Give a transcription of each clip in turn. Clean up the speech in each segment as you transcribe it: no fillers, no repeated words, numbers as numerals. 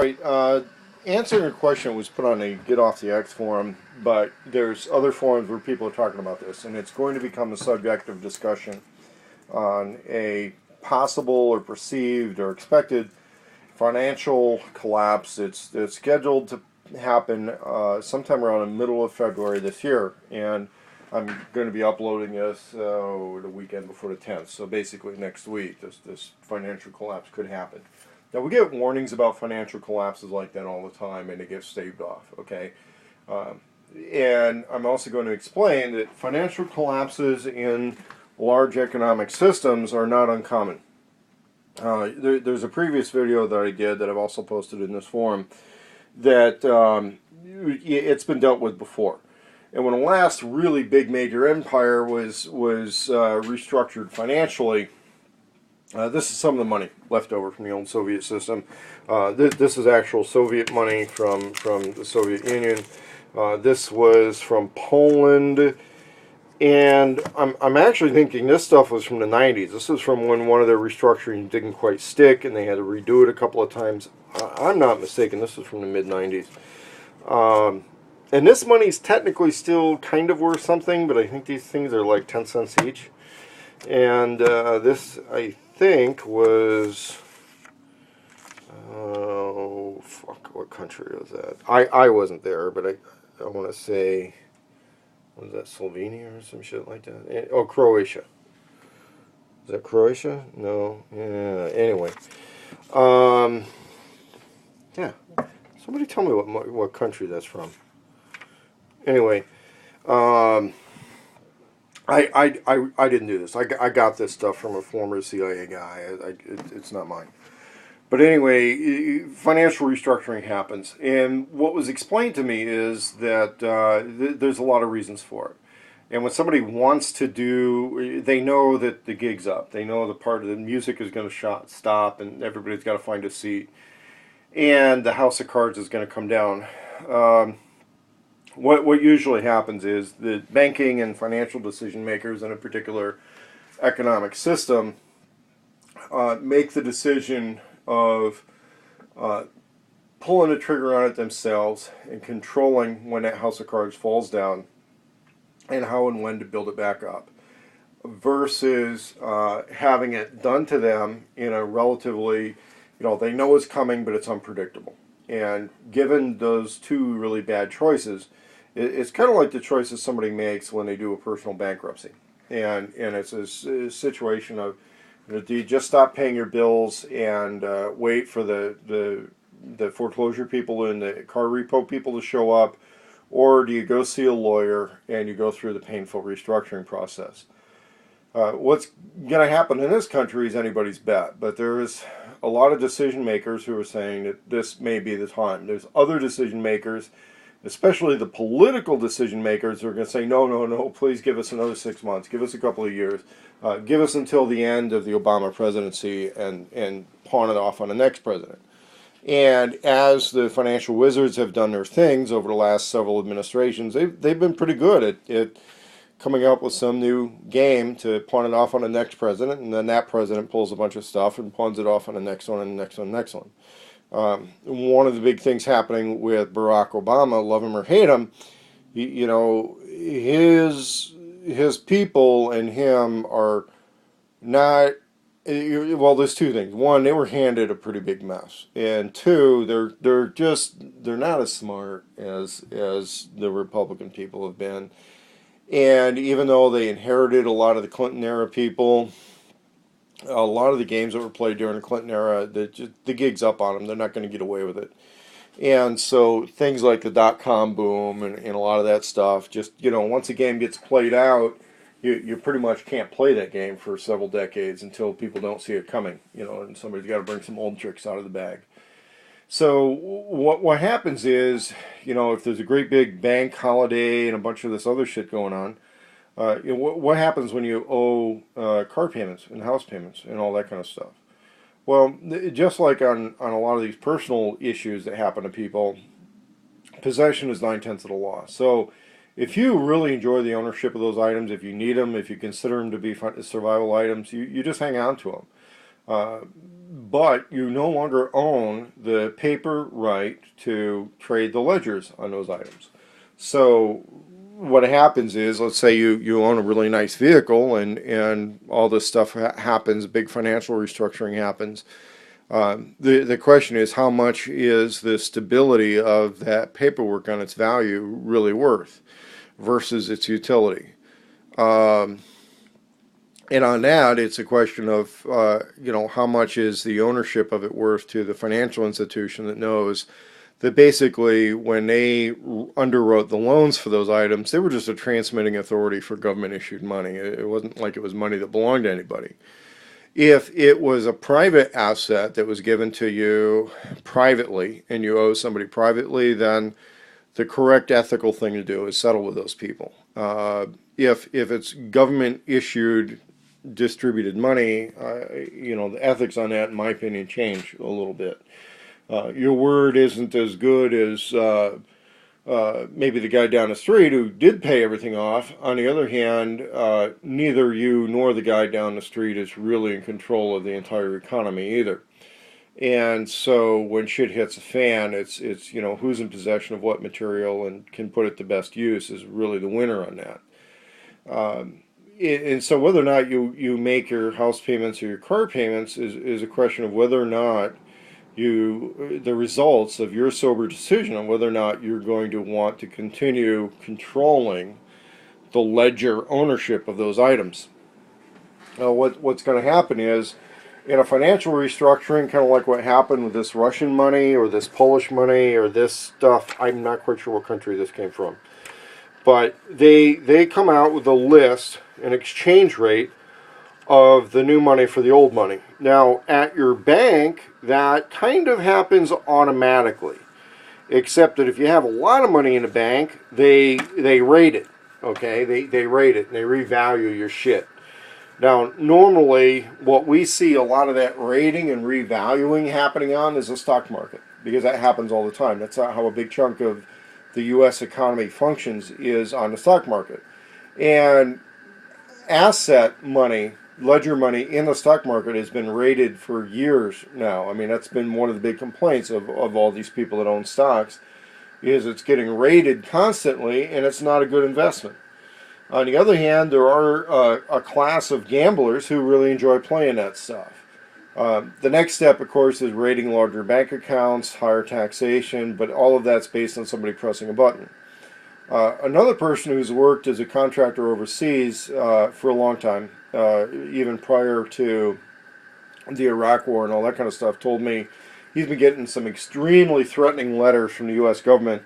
right. Answering a question was put on a Get Off the X forum, but there's other forums where people are talking about this, and it's going to become a subject of discussion on a possible or perceived or expected financial collapse. It's scheduled to happen sometime around the middle of February this year, and I'm going to be uploading this the weekend before the 10th. So basically next week, this financial collapse could happen. Now, we get warnings about financial collapses like that all the time, and it gets staved off, okay? And I'm also going to explain that financial collapses in large economic systems are not uncommon. There's a previous video that I did that I've also posted in this forum that it's been dealt with before. And when the last really big major empire was restructured financially, this is some of the money left over from the old Soviet system. This is actual Soviet money from the Soviet Union. This was from Poland. And I'm actually thinking this stuff was from the 90s. This is from when one of their restructuring didn't quite stick and they had to redo it a couple of times. I'm not mistaken, this is from the mid-90s. And this money's technically still kind of worth something, but I think these things are like 10 cents each. And this, I think, was... oh, fuck, what country was that? I wasn't there, but I want to say... was that Slovenia or some shit like that? Oh, Croatia. Is that Croatia? No. Yeah. Anyway. Yeah. Somebody tell me what country that's from. Anyway. I didn't do this. I got this stuff from a former CIA guy. It's not mine. But anyway, financial restructuring happens. And what was explained to me is that there's a lot of reasons for it. And when somebody wants to do, they know that the gig's up. They know the part of the music is going to stop and everybody's got to find a seat. And the house of cards is going to come down. What usually happens is the banking and financial decision makers in a particular economic system make the decision of pulling the trigger on it themselves and controlling when that house of cards falls down and how and when to build it back up versus having it done to them in a relatively, they know it's coming, but it's unpredictable. And given those two really bad choices, it's kind of like the choices somebody makes when they do a personal bankruptcy. And it's a situation of, do you just stop paying your bills and wait for the foreclosure people and the car repo people to show up, or do you go see a lawyer and you go through the painful restructuring process? What's going to happen in this country is anybody's bet, but there is a lot of decision makers who are saying that this may be the time. There's other decision makers, especially the political decision makers, who are going to say, no, please give us another 6 months, give us a couple of years, give us until the end of the Obama presidency and pawn it off on the next president. And as the financial wizards have done their things over the last several administrations, they've been pretty good at coming up with some new game to pawn it off on the next president, and then that president pulls a bunch of stuff and pawns it off on the next one and the next one and the next one. One of the big things happening with Barack Obama, love him or hate him, his people and him are not, well, there's two things. One, they were handed a pretty big mess, and two, they're not as smart as the Republican people have been. And even though they inherited a lot of the Clinton era people, a lot of the games that were played during the Clinton era, the gig's up on them. They're not going to get away with it. And so things like the dot-com boom and a lot of that stuff, just, once a game gets played out, you pretty much can't play that game for several decades until people don't see it coming, and somebody's got to bring some old tricks out of the bag. So what happens is, if there's a great big bank holiday and a bunch of this other shit going on, what happens when you owe car payments and house payments and all that kind of stuff? Well, just like on a lot of these personal issues that happen to people, possession is 9/10 of the law. So if you really enjoy the ownership of those items, if you need them, if you consider them to be survival items, you just hang on to them. but you no longer own the paper right to trade the ledgers on those items. So what happens is, let's say you own a really nice vehicle, and all this stuff happens, big financial restructuring happens. The question is, how much is the stability of that paperwork on its value really worth versus its utility? And on that, it's a question of, how much is the ownership of it worth to the financial institution that knows that basically when they underwrote the loans for those items, they were just a transmitting authority for government issued money. It wasn't like it was money that belonged to anybody. If it was a private asset that was given to you privately and you owe somebody privately, then the correct ethical thing to do is settle with those people. If it's government issued distributed money, the ethics on that, in my opinion, change a little bit. Your word isn't as good as maybe the guy down the street who did pay everything off. On the other hand, neither you nor the guy down the street is really in control of the entire economy either. And so when shit hits a fan, it's who's in possession of what material and can put it to best use is really the winner on that. And so whether or not you make your house payments or your car payments is a question of whether or not the results of your sober decision on whether or not you're going to want to continue controlling the ledger ownership of those items. What's going to happen is, in a financial restructuring, kind of like what happened with this Russian money or this Polish money or this stuff, I'm not quite sure what country this came from, but they come out with a list, an exchange rate of the new money for the old money. Now, at your bank, that kind of happens automatically, except that if you have a lot of money in the bank, they rate it, okay? They rate it, and they revalue your shit. Now, normally, what we see a lot of that rating and revaluing happening on is the stock market, because that happens all the time. That's how a big chunk of the U.S. economy functions, is on the stock market. And asset money, ledger money in the stock market has been rated for years now. I mean, that's been one of the big complaints of all these people that own stocks, is it's getting rated constantly, and it's not a good investment. On the other hand, there are a class of gamblers who really enjoy playing that stuff. The next step, of course, is rating larger bank accounts, higher taxation, but all of that's based on somebody pressing a button. Another person who's worked as a contractor overseas for a long time, even prior to the Iraq War and all that kind of stuff, told me he's been getting some extremely threatening letters from the U.S. government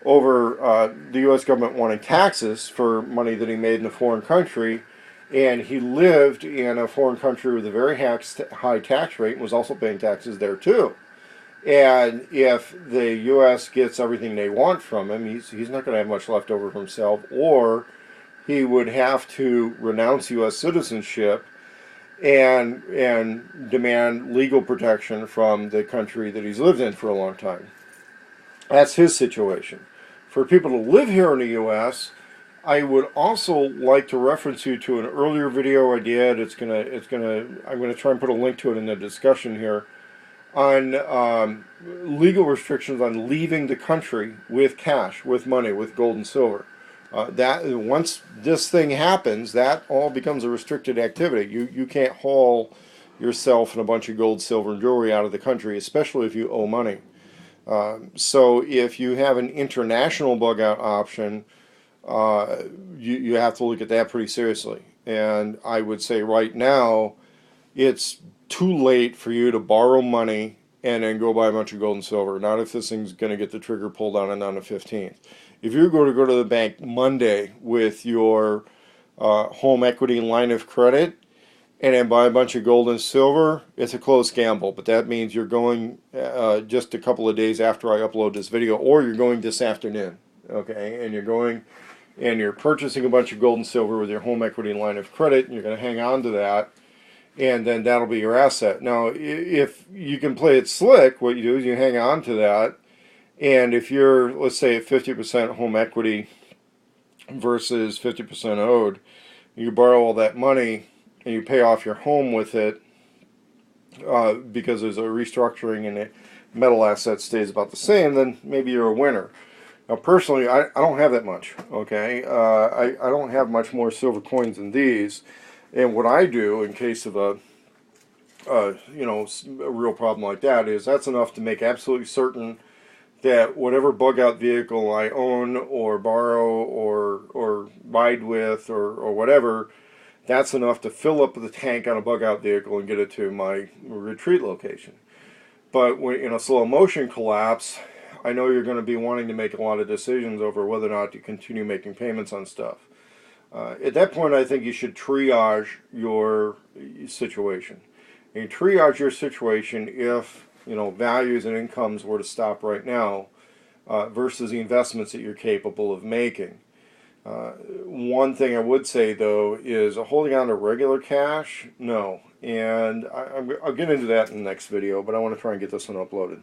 over the U.S. government wanting taxes for money that he made in a foreign country, and he lived in a foreign country with a very high tax rate and was also paying taxes there too. And if the U.S. gets everything they want from him, he's not going to have much left over for himself, or he would have to renounce U.S. citizenship and demand legal protection from the country that he's lived in for a long time. That's his situation. For people to live here in the U.S., I would also like to reference you to an earlier video I did. I'm gonna try and put a link to it in the discussion here, on legal restrictions on leaving the country with cash, with money, with gold and silver. That once this thing happens, that all becomes a restricted activity. You can't haul yourself and a bunch of gold, silver, and jewelry out of the country, especially if you owe money. So if you have an international bug out option, you have to look at that pretty seriously. And I would say right now, it's too late for you to borrow money and then go buy a bunch of gold and silver. Not if this thing's going to get the trigger pulled on it on the 15th. If you're going to go to the bank Monday with your home equity line of credit and then buy a bunch of gold and silver, it's a close gamble. But that means you're going just a couple of days after I upload this video, or you're going this afternoon, okay? And you're going and you're purchasing a bunch of gold and silver with your home equity line of credit, and you're going to hang on to that, and then that'll be your asset. Now, if you can play it slick, what you do is you hang on to that, and if you're, let's say, at 50% home equity versus 50% owed, you borrow all that money and you pay off your home with it, because there's a restructuring and the metal asset stays about the same, then maybe you're a winner. Now, personally, I don't have that much, okay? I don't have much more silver coins than these. And what I do in case of a real problem like that is that's enough to make absolutely certain that whatever bug out vehicle I own or borrow or ride with or whatever, that's enough to fill up the tank on a bug out vehicle and get it to my retreat location. But when, in a slow motion collapse, I know you're going to be wanting to make a lot of decisions over whether or not to continue making payments on stuff. At that point, I think you should triage your situation. And you triage your situation if values and incomes were to stop right now versus the investments that you're capable of making. One thing I would say though is holding on to regular cash, no. And I'll get into that in the next video, but I want to try and get this one uploaded.